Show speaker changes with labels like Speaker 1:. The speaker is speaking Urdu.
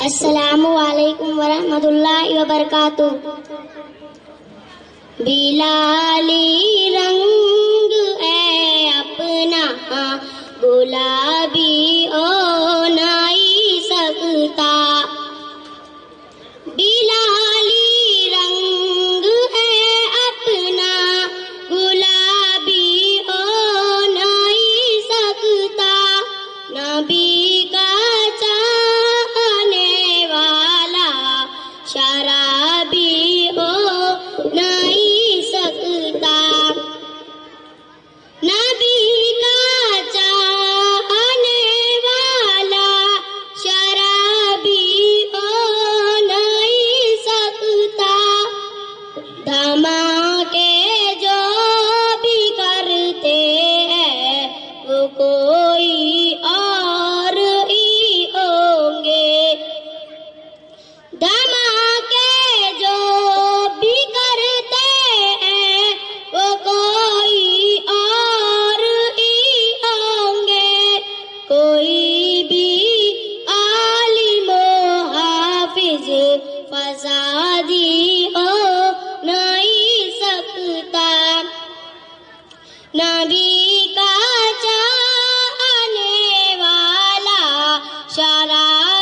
Speaker 1: السلام علیکم ورحمۃ اللہ وبرکاتہ. بلالی رنگ ہے اپنا گلابی ہو نہیں سکتا. بلالی رنگ ہے اپنا گلابی ہو نہیں سکتا. نبی کا چاہنے والا شرابی ہو نہیں سکتا. نبی کا چاہنے والا شرابی ہو نہیں سکتا. دھماکے جو بھی کرتے ہیں وہ کوئی اور ہی ہوں گے. دھماکے جو بھی کرتے ہیں وہ کوئی اور ہی ہوں گے. کوئی بھی عالم و حافظ فسادی ہو نہیں سکتا. نبی کا چاہنے والا شرابی